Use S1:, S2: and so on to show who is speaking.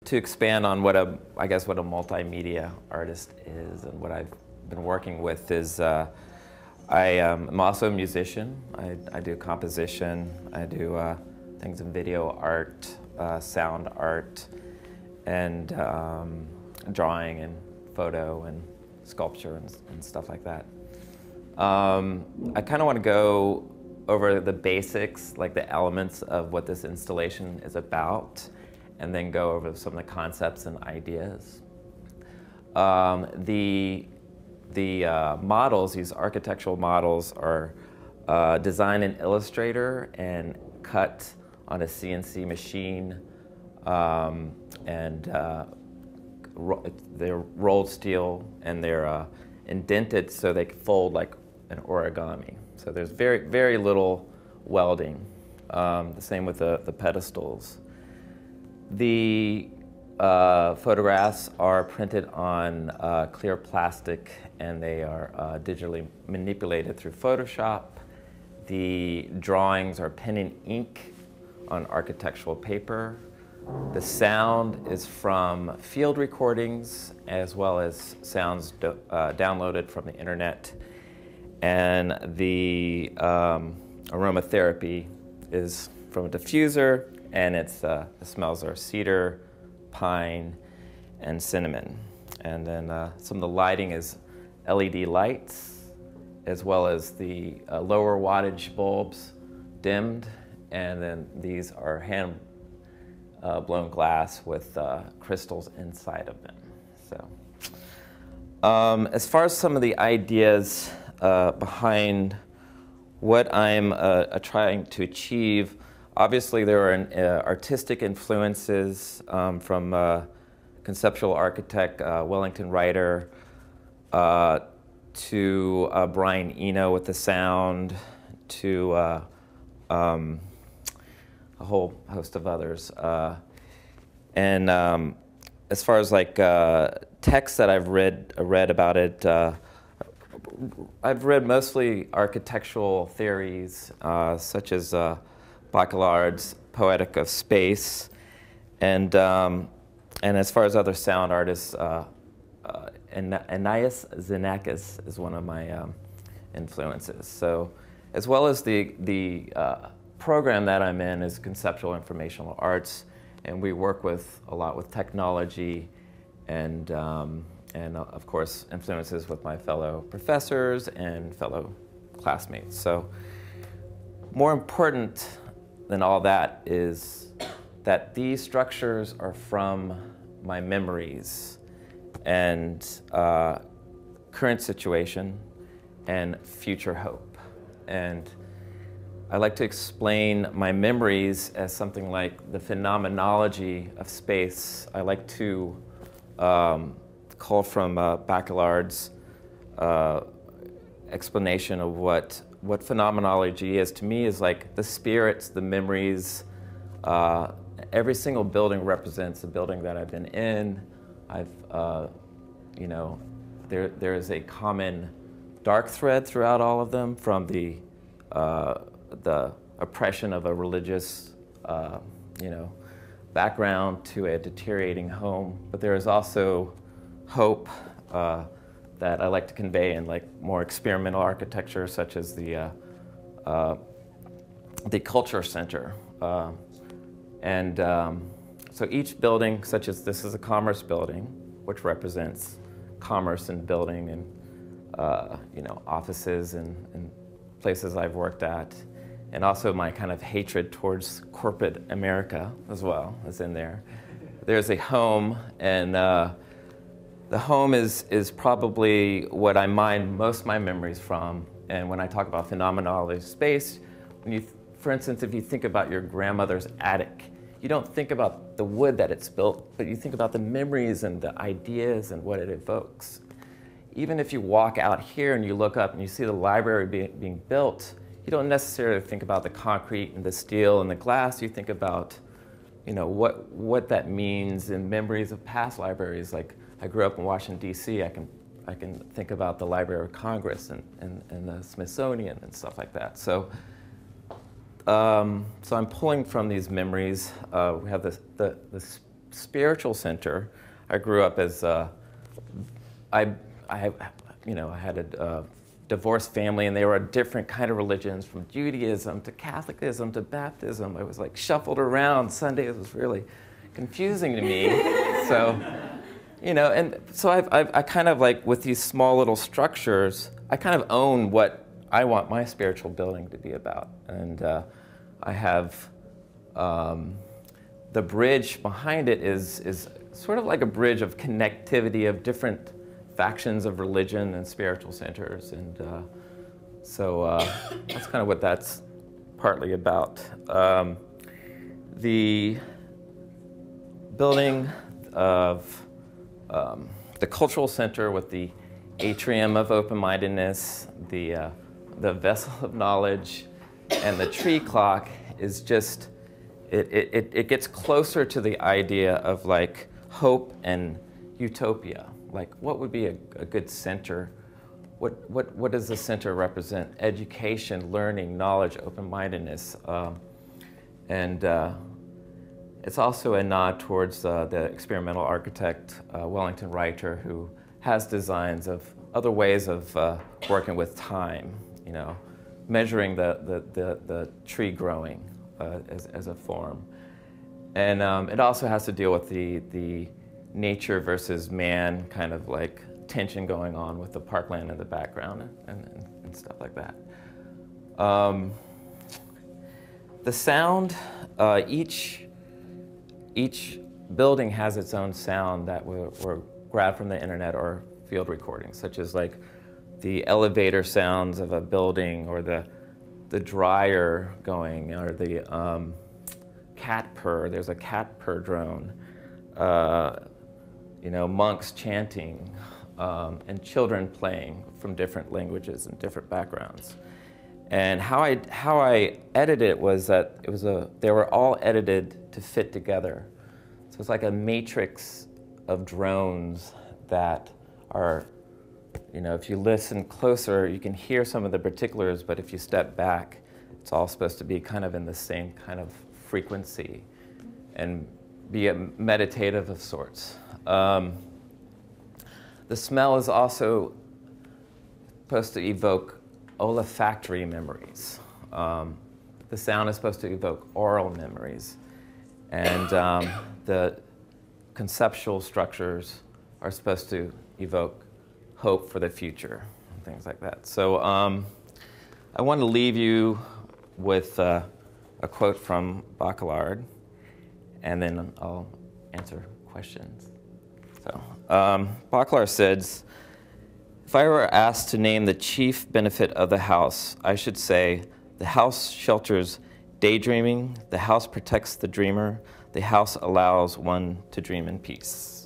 S1: To expand on what I guess what a multimedia artist is and what I've been working with is I'm also a musician. I do composition. I do things in video art, sound art, and drawing and photo and sculpture and stuff like that. I kind of want to go over the basics, like the elements of what this installation is about, and then go over some of the concepts and ideas. The models, these architectural models, are designed in Illustrator and cut on a CNC machine, and they're rolled steel, and they're indented so they can fold like an origami. So there's very little welding. The same with the pedestals. The photographs are printed on clear plastic, and they are digitally manipulated through Photoshop. The drawings are pen and ink on architectural paper. The sound is from field recordings as well as sounds downloaded from the internet. And the aromatherapy is from a diffuser, and the smells are cedar, pine, and cinnamon. And then some of the lighting is LED lights, as well as the lower wattage bulbs dimmed, and then these are hand blown glass with crystals inside of them. So, as far as some of the ideas behind what I'm trying to achieve, obviously there are artistic influences from conceptual architect Wellington Ryder to Brian Eno with the sound, to a whole host of others. And as far as like texts that I've read about it, I've read mostly architectural theories such as Bachelard's Poetic of Space, and as far as other sound artists, Anais Xenakis is one of my influences. So, as well as the program that I'm in is conceptual informational arts, and we work a lot with technology and of course influences with my fellow professors and fellow classmates. So, more important than all that is that these structures are from my memories and current situation and future hope. And I like to explain my memories as something like the phenomenology of space. I like to call from Bachelard's explanation of what phenomenology is. To me, is like the spirits, the memories. Every single building represents a building that I've been in. You know, there is a common dark thread throughout all of them, from the oppression of a religious, you know, background to a deteriorating home. But there is also hope that I like to convey in like more experimental architecture, such as the culture center. So each building, such as this is a commerce building, which represents commerce and building and you know, offices and places I've worked at, and also my kind of hatred towards corporate America as well is in there. There's a home, and the home is probably what I mine most of my memories from. And when I talk about phenomenology of space, for instance, if you think about your grandmother's attic, you don't think about the wood that it's built, but you think about the memories and the ideas and what it evokes. Even if you walk out here and you look up and you see the library being built, you don't necessarily think about the concrete and the steel and the glass. You think about, you know, what that means in memories of past libraries. Like, I grew up in Washington, D.C. I can think about the Library of Congress and the Smithsonian and stuff like that. So I'm pulling from these memories. We have the spiritual center, I grew up as I had a divorced family, and they were a different kind of religions, from Judaism to Catholicism to Baptism. I was like shuffled around. Sundays was really confusing to me. So, and so I kind of like, with these small little structures, I kind of own what I want my spiritual building to be about. And I have the bridge behind it is sort of like a bridge of connectivity of different factions of religion and spiritual centers, and so that's kind of what that's partly about. The building of the cultural center with the atrium of open-mindedness, the vessel of knowledge, and the tree clock is just, it gets closer to the idea of like hope and utopia. Like, what would be a good center? What does the center represent? Education, learning, knowledge, open-mindedness. And it's also a nod towards the experimental architect, Wellington Reiter, who has designs of other ways of working with time, measuring the tree growing as a form. And it also has to deal with the nature versus man kind of like tension going on with the parkland in the background and stuff like that. The sound, each building has its own sound that were grabbed from the internet or field recordings, such as like the elevator sounds of a building, or the dryer going, or the cat purr. There's a cat purr drone. Monks chanting, and children playing from different languages and different backgrounds. And how I edited it was that they were all edited to fit together. So it's like a matrix of drones that are, if you listen closer, you can hear some of the particulars, but if you step back, it's all supposed to be kind of in the same kind of frequency and be a meditative of sorts. The smell is also supposed to evoke olfactory memories. The sound is supposed to evoke oral memories. And the conceptual structures are supposed to evoke hope for the future, and things like that. So I want to leave you with a quote from Bakelard, and then I'll answer questions. So Bakelard says, "If I were asked to name the chief benefit of the house, I should say the house shelters daydreaming, the house protects the dreamer, the house allows one to dream in peace."